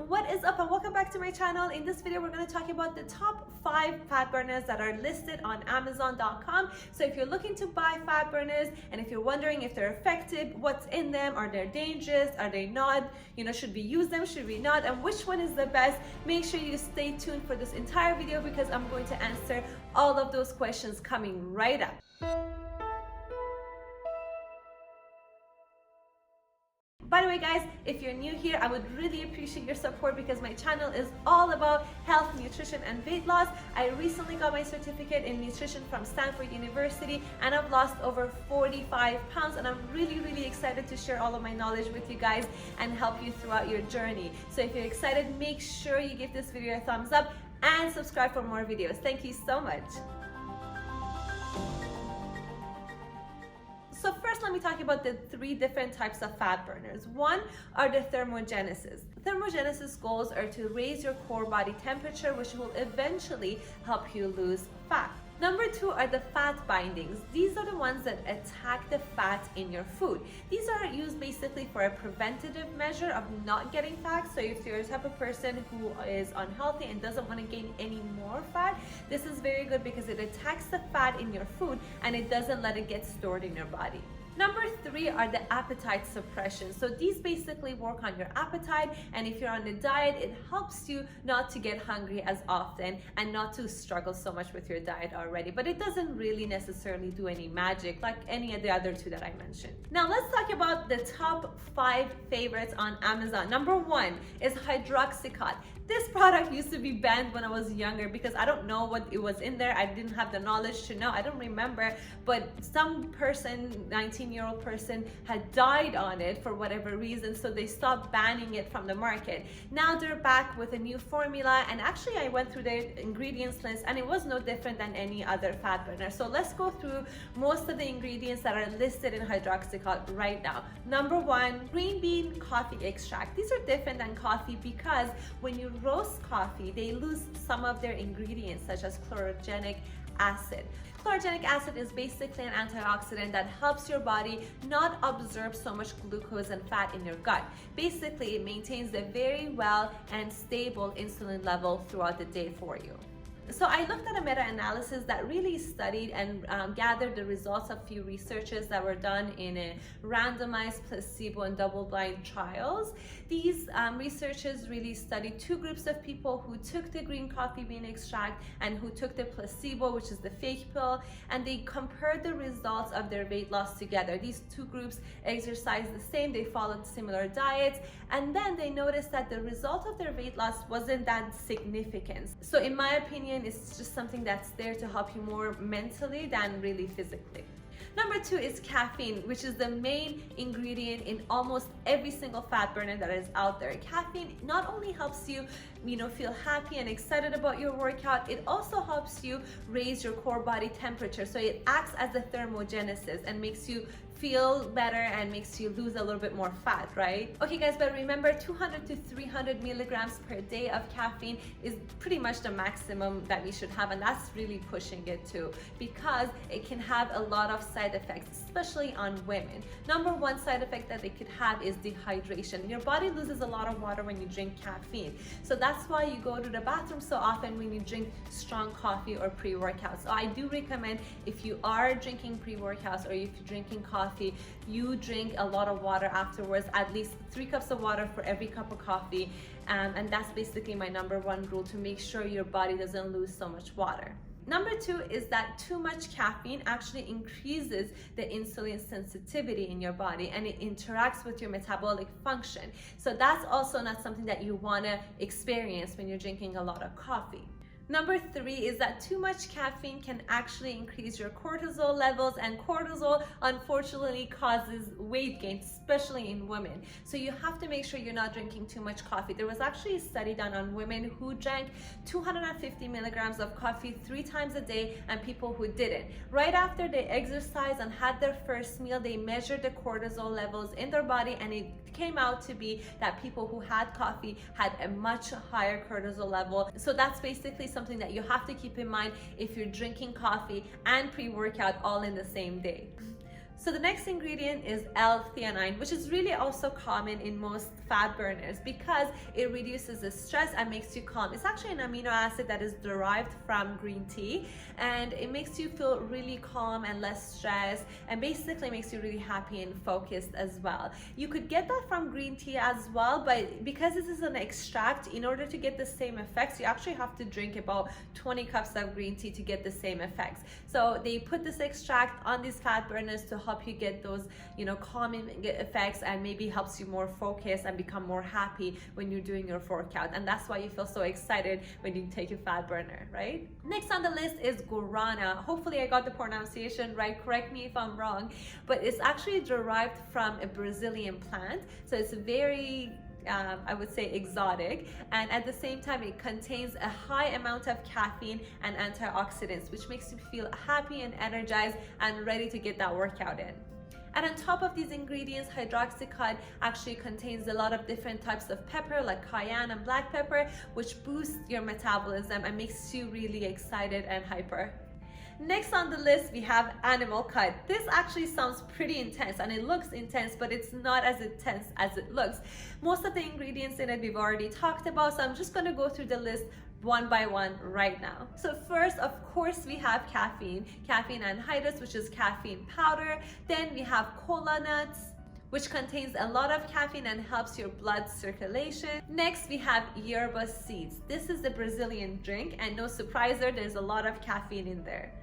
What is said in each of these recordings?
what is up and welcome back to my channel. In this video we're going to talk about the top 5 fat burners that are listed on Amazon.com. So if you're looking to buy fat burners and if you're wondering if they're effective, what's in them, are they dangerous, are they not, should we use them, should we not, and which one is the best, make sure you stay tuned for this entire video because I'm going to answer all of those questions coming right up. By the way guys, if you're new here, I would really appreciate your support because my channel is all about health, nutrition, and weight loss. I recently got my certificate in nutrition from Stanford University and I've lost over 45 pounds and I'm really excited to share all of my knowledge with you guys and help you throughout your journey. So if you're excited, make sure you give this video a thumbs up and subscribe for more videos. Thank you so much. So first, let me talk about the 3 different types of fat burners. One are the thermogenesis. Thermogenesis goals are to raise your core body temperature, which will eventually help you lose fat. Number 2 are the fat bindings. These are the ones that attack the fat in your food. These are used basically for a preventative measure of not getting fat. So if you're the type of person who is unhealthy and doesn't want to gain any more fat, this is very good because it attacks the fat in your food and it doesn't let it get stored in your body. Number 3 are the appetite suppression. So these basically work on your appetite, and if you're on a diet, it helps you not to get hungry as often and not to struggle so much with your diet already. But it doesn't really necessarily do any magic like any of the other 2 that I mentioned. Now let's talk about the top 5 favorites on Amazon. Number 1 is Hydroxycut. This product used to be banned when I was younger because I don't know what it was in there. I didn't have the knowledge to know. I don't remember, but some person, 19-year-old person, had died on it for whatever reason, so they stopped banning it from the market. Now they're back with a new formula, and actually I went through the ingredients list and it was no different than any other fat burner. So let's go through most of the ingredients that are listed in Hydroxycut right now. Number 1, green bean coffee extract. These are different than coffee because when you roast coffee, they lose some of their ingredients such as chlorogenic acid. Chlorogenic acid is basically an antioxidant that helps your body not absorb so much glucose and fat in your gut. Basically, it maintains a very well and stable insulin level throughout the day for you. So I looked at a meta-analysis that really studied and gathered the results of few researches that were done in a randomized placebo and double-blind trials. These researchers really studied 2 groups of people who took the green coffee bean extract and who took the placebo, which is the fake pill, and they compared the results of their weight loss together. These 2 groups exercised the same, they followed similar diets, and then they noticed that the result of their weight loss wasn't that significant. So in my opinion, it's just something that's there to help you more mentally than really physically. Number 2 is caffeine, which is the main ingredient in almost every single fat burner that is out there. Caffeine not only helps you, feel happy and excited about your workout, it also helps you raise your core body temperature. So it acts as a thermogenesis and makes you feel better and makes you lose a little bit more fat, right? Okay guys, but remember 200 to 300 milligrams per day of caffeine is pretty much the maximum that we should have, and that's really pushing it too because it can have a lot of side effects, especially on women. Number 1 side effect that it could have is dehydration. Your body loses a lot of water when you drink caffeine. So that's why you go to the bathroom so often when you drink strong coffee or pre-workouts. So I do recommend if you are drinking pre-workouts or if you're drinking coffee, you drink a lot of water afterwards, at least 3 cups of water for every cup of coffee, and that's basically my number 1 rule to make sure your body doesn't lose so much water. Number 2 is that too much caffeine actually increases the insulin sensitivity in your body and it interacts with your metabolic function. So that's also not something that you want to experience when you're drinking a lot of coffee. Number 3 is that too much caffeine can actually increase your cortisol levels, and cortisol unfortunately causes weight gain, especially in women. So you have to make sure you're not drinking too much coffee. There was actually a study done on women who drank 250 milligrams of coffee 3 times a day and people who didn't. Right after they exercised and had their first meal, they measured the cortisol levels in their body and it came out to be that people who had coffee had a much higher cortisol level. So that's basically something that you have to keep in mind if you're drinking coffee and pre-workout all in the same day. So the next ingredient is L-theanine, which is really also common in most fat burners because it reduces the stress and makes you calm. It's actually an amino acid that is derived from green tea, and it makes you feel really calm and less stressed, and basically makes you really happy and focused as well. You could get that from green tea as well, but because this is an extract, in order to get the same effects, you actually have to drink about 20 cups of green tea to get the same effects. So they put this extract on these fat burners to help you get those, calming effects, and maybe helps you more focused and become more happy when you're doing your workout. And that's why you feel so excited when you take a fat burner, right? Next on the list is guarana. Hopefully I got the pronunciation right. Correct me if I'm wrong, but it's actually derived from a Brazilian plant. So it's very I would say exotic, and at the same time it contains a high amount of caffeine and antioxidants, which makes you feel happy and energized and ready to get that workout in. And on top of these ingredients, Hydroxycut actually contains a lot of different types of pepper like cayenne and black pepper, which boosts your metabolism and makes you really excited and hyper. Next on the list, we have animal cut. This actually sounds pretty intense, and it looks intense, but it's not as intense as it looks. Most of the ingredients in it we've already talked about, so I'm just going to go through the list one by one right now. So first, of course, we have caffeine anhydrous, which is caffeine powder. Then we have cola nuts, which contains a lot of caffeine and helps your blood circulation. Next, we have yerba seeds. This is a Brazilian drink, and no surprise there's a lot of caffeine in there.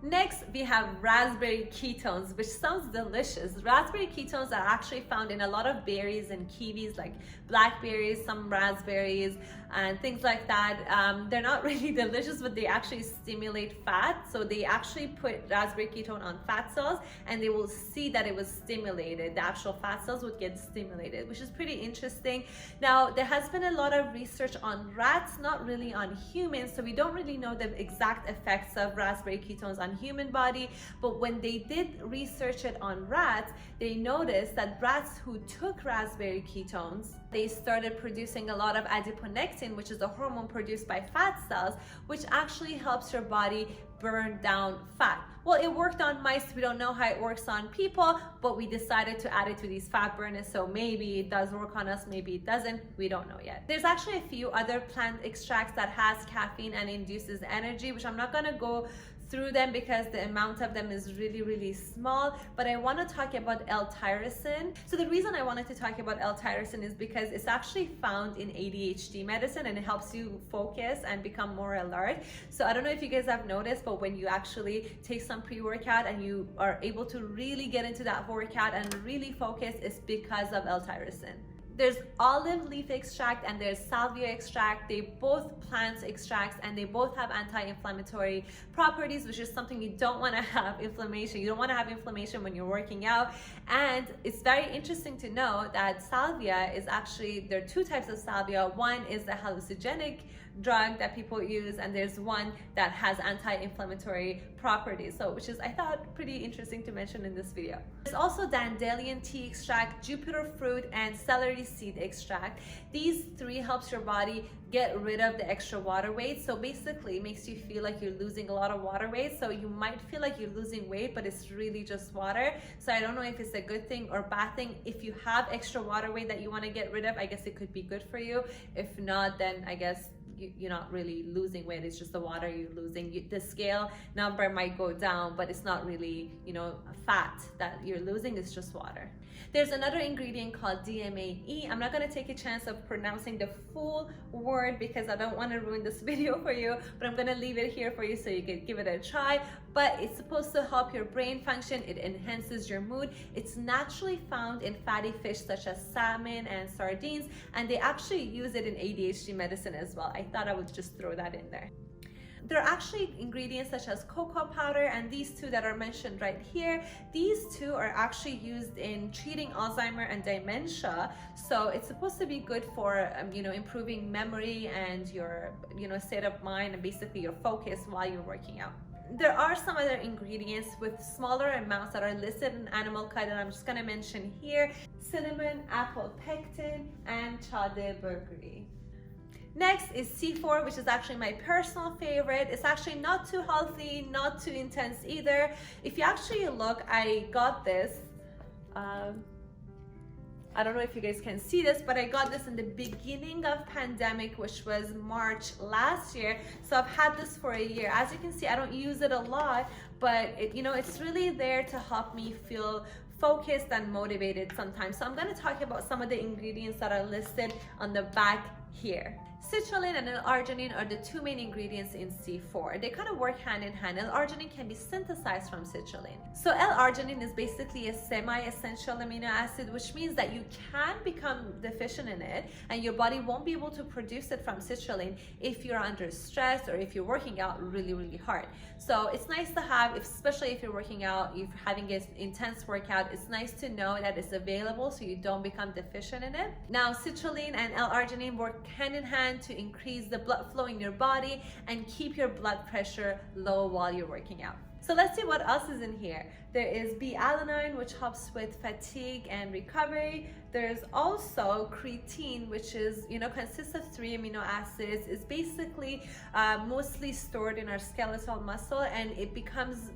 Next, we have raspberry ketones, which sounds delicious. Raspberry ketones are actually found in a lot of berries and kiwis, like blackberries, some raspberries, and things like that. They're not really delicious, but they actually stimulate fat. So they actually put raspberry ketone on fat cells, and they will see that it was stimulated. The actual fat cells would get stimulated, which is pretty interesting. Now, there has been a lot of research on rats, not really on humans, so we don't really know the exact effects of raspberry ketones on human body, but when they did research it on rats, they noticed that rats who took raspberry ketones, they started producing a lot of adiponectin, which is a hormone produced by fat cells, which actually helps your body burn down fat. Well, it worked on mice. We don't know how it works on people, but we decided to add it to these fat burners, so maybe it does work on us, maybe it doesn't. We don't know yet. There's actually a few other plant extracts that has caffeine and induces energy, which I'm not gonna go through them because the amount of them is really small, but I want to talk about L-tyrosine. So the reason I wanted to talk about L-tyrosine is because it's actually found in ADHD medicine, and it helps you focus and become more alert. So I don't know if you guys have noticed, but when you actually take some pre-workout and you are able to really get into that workout and really focus, it's because of L-tyrosine. There's olive leaf extract and there's salvia extract. They both plant extracts, and they both have anti-inflammatory properties, which is something you don't want to have inflammation. You don't want to have inflammation when you're working out. And it's very interesting to know that salvia is actually, there are two types of salvia. One is the hallucinogenic drug that people use, and there's one that has anti-inflammatory properties, so which is, I thought, pretty interesting to mention in this video. There's also dandelion tea extract, Jupiter fruit, and celery seed extract. These three helps your body get rid of the extra water weight. So basically it makes you feel like you're losing a lot of water weight. So you might feel like you're losing weight, but it's really just water. So I don't know if it's a good thing or bad thing. If you have extra water weight that you want to get rid of, I guess it could be good for you. If not, then I guess you're not really losing weight. It's just the water you're losing. The scale number might go down, but it's not really, fat that you're losing. It's just water. There's another ingredient called DMAE. I'm not going to take a chance of pronouncing the full word because I don't want to ruin this video for you, but I'm going to leave it here for you so you can give it a try. But it's supposed to help your brain function. It enhances your mood. It's naturally found in fatty fish such as salmon and sardines, and they actually use it in ADHD medicine as well. I thought I would just throw that in there. There are actually ingredients such as cocoa powder, and these two that are mentioned right here, these two are actually used in treating Alzheimer and dementia. So it's supposed to be good for improving memory and your state of mind, and basically your focus while you're working out. There are some other ingredients with smaller amounts that are listed in Animal Cut, and I'm just going to mention here: cinnamon, apple pectin, and chade bergeri. Next is C4, which is actually my personal favorite. It's actually not too healthy, not too intense either. If you actually look, I got this. I don't know if you guys can see this, but I got this in the beginning of pandemic, which was March last year. So I've had this for a year. As you can see, I don't use it a lot, but it's really there to help me feel focused and motivated sometimes. So I'm going to talk about some of the ingredients that are listed on the back here. Citrulline and L-arginine are the two main ingredients in C4. They kind of work hand in hand. L-arginine can be synthesized from citrulline. So L-arginine is basically a semi-essential amino acid, which means that you can become deficient in it and your body won't be able to produce it from citrulline if you're under stress or if you're working out really, really hard. So it's nice to have, especially if you're working out, if you're having an intense workout, it's nice to know that it's available so you don't become deficient in it. Now, citrulline and L-arginine work hand in hand to increase the blood flow in your body and keep your blood pressure low while you're working out. So let's see what else is in here. There is B-alanine, which helps with fatigue and recovery. There's also creatine, which is, consists of 3 amino acids. It's basically mostly stored in our skeletal muscle, and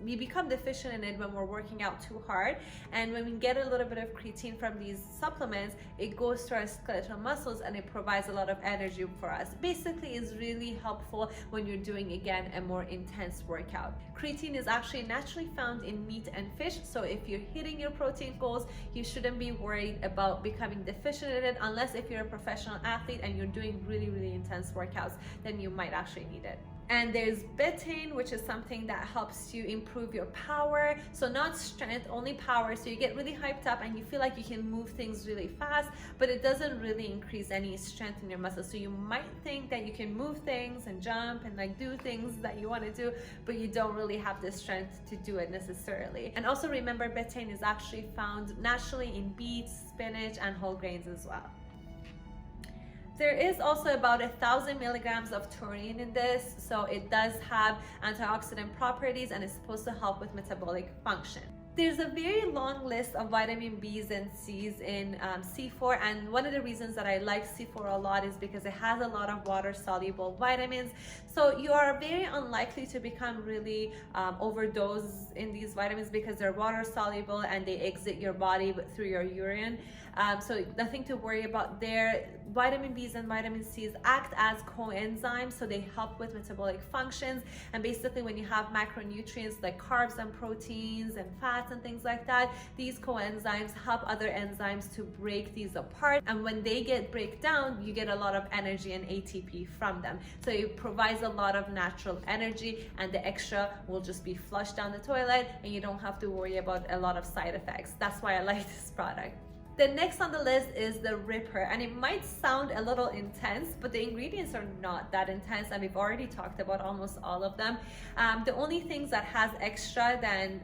we become deficient in it when we're working out too hard. And when we get a little bit of creatine from these supplements, it goes to our skeletal muscles and it provides a lot of energy for us. Basically, is really helpful when you're doing, again, a more intense workout. Creatine is actually naturally found in meat and fish, so if you're hitting your protein goals, you shouldn't be worried about becoming deficient in it, unless if you're a professional athlete and you're doing really, really intense workouts, then you might actually need it. And there's betaine, which is something that helps you improve your power. So not strength, only power. So you get really hyped up and you feel like you can move things really fast, but it doesn't really increase any strength in your muscles. So you might think that you can move things and jump and do things that you want to do, but you don't really have the strength to do it necessarily. And also remember, betaine is actually found naturally in beets, spinach, and whole grains as well. There is also about 1,000 milligrams of taurine in this, so it does have antioxidant properties and is supposed to help with metabolic function. There's a very long list of vitamin B's and C's in C4, and one of the reasons that I like C4 a lot is because it has a lot of water-soluble vitamins. So you are very unlikely to become really overdosed in these vitamins because they're water-soluble and they exit your body through your urine. So nothing to worry about there. Vitamin B's and vitamin C's act as coenzymes, so they help with metabolic functions. And basically when you have macronutrients like carbs and proteins and fats and things like that, these coenzymes help other enzymes to break these apart. And when they break down, you get a lot of energy and ATP from them. So it provides a lot of natural energy, and the extra will just be flushed down the toilet and you don't have to worry about a lot of side effects. That's why I like this product. The next on the list is the Ripper, and it might sound a little intense, but the ingredients are not that intense, and we've already talked about almost all of them. The only things that has extra than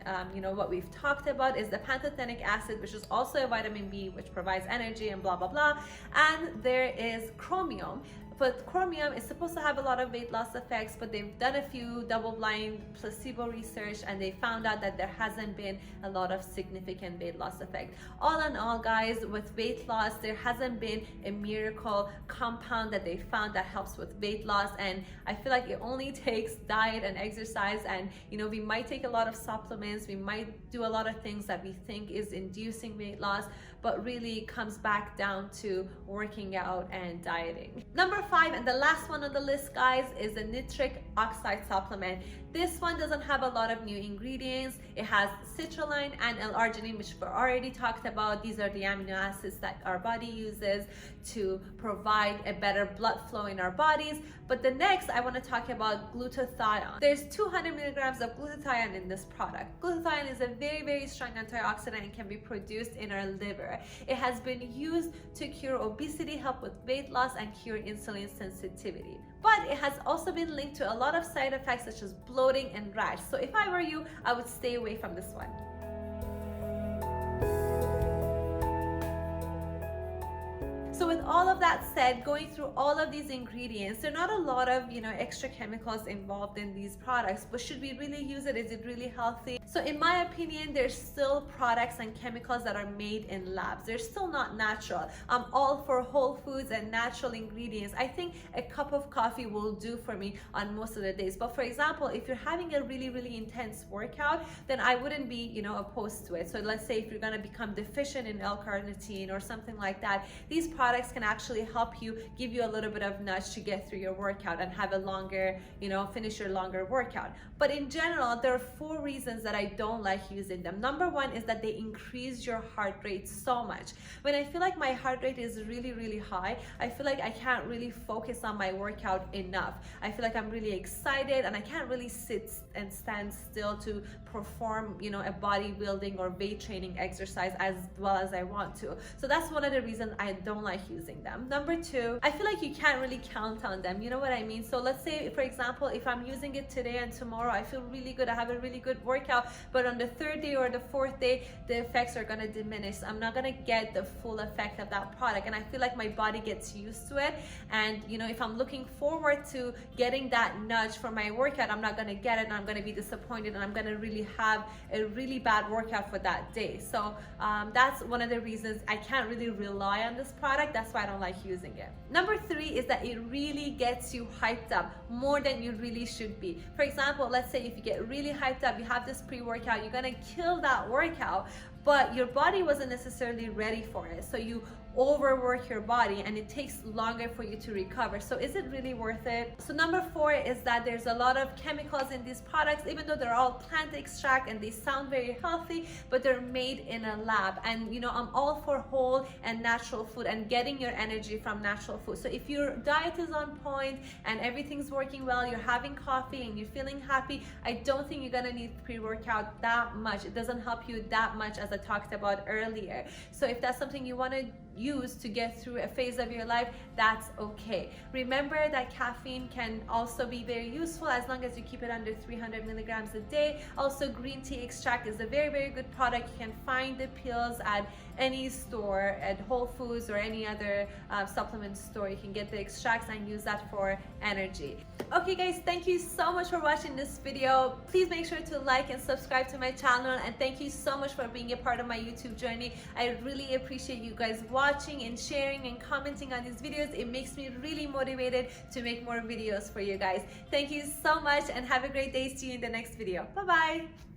what we've talked about is the pantothenic acid, which is also a vitamin B, which provides energy and blah blah blah, and there is chromium. But chromium is supposed to have a lot of weight loss effects, but they've done a few double-blind placebo research and they found out that there hasn't been a lot of significant weight loss effect. All in all, guys, with weight loss, there hasn't been a miracle compound that they found that helps with weight loss, and I feel like it only takes diet and exercise, and we might take a lot of supplements, we might do a lot of things that we think is inducing weight loss, but really it comes back down to working out and dieting. Number 5, and the last one on the list, guys, is the Nitric Oxide supplement. This one doesn't have a lot of new ingredients. It has citrulline and L-arginine, which we've already talked about. These are the amino acids that our body uses to provide a better blood flow in our bodies. But the next, I want to talk about glutathione. There's 200 milligrams of glutathione in this product. Glutathione is a very, very strong antioxidant and can be produced in our liver. It has been used to cure obesity, help with weight loss, and cure insulin sensitivity. But it has also been linked to a lot of side effects such as bloating and rash. So if I were you, I would stay away from this one. So with all of of that said, going through all of these ingredients, there are not a lot of, extra chemicals involved in these products, but should we really use it? Is it really healthy? So in my opinion, there's still products and chemicals that are made in labs. They're still not natural. I'm all for whole foods and natural ingredients. I think a cup of coffee will do for me on most of the days. But for example, if you're having a really, really intense workout, then I wouldn't be, opposed to it. So let's say if you're gonna become deficient in L-carnitine or something like that, these products can actually help you, give you a little bit of nudge to get through your workout and have a longer, finish your longer workout. But in general, there are 4 reasons that I don't like using them. Number 1 is that they increase your heart rate so much. When I feel like my heart rate is really, really high, I feel like I can't really focus on my workout enough. I feel like I'm really excited and I can't really sit and stand still to perform, a bodybuilding or weight training exercise as well as I want to. So that's one of the reasons I don't like using them. Number 2, I feel like you can't really count on them. You know what I mean? So let's say, for example, if I'm using it today and tomorrow I feel really good, I have a really good workout, but on the 3rd day or the 4th day, the effects are gonna diminish. I'm not gonna get the full effect of that product, and I feel like my body gets used to it. And if I'm looking forward to getting that nudge for my workout, I'm not gonna get it, and I'm gonna be disappointed, and I'm gonna really have a really bad workout for that day. So that's one of the reasons I can't really rely on this product. That's why I don't like using it. Number 3 is that it really gets you hyped up more than you really should be. For example, let's say if you get really hyped up, you have this pre-workout, you're gonna kill that workout, but your body wasn't necessarily ready for it. So you overwork your body and it takes longer for you to recover. So is it really worth it? So number 4 is that there's a lot of chemicals in these products, even though they're all plant extract and they sound very healthy, but they're made in a lab. And I'm all for whole and natural food and getting your energy from natural food. So if your diet is on point and everything's working well, you're having coffee and you're feeling happy, I don't think you're gonna need pre-workout that much. It doesn't help you that much, as I talked about earlier. So if that's something you want to use to get through a phase of your life, that's okay. Remember that caffeine can also be very useful as long as you keep it under 300 milligrams a day. Also, green tea extract is a very, very good product. You can find the pills at any store, at Whole Foods or any other supplement store. You can get the extracts and use that for energy. Okay guys, thank you so much for watching this video. Please make sure to like and subscribe to my channel, and thank you so much for being a part of my YouTube journey. I really appreciate you guys watching and sharing and commenting on these videos. It makes me really motivated to make more videos for you guys. Thank you so much and have a great day. See you in the next video. Bye bye.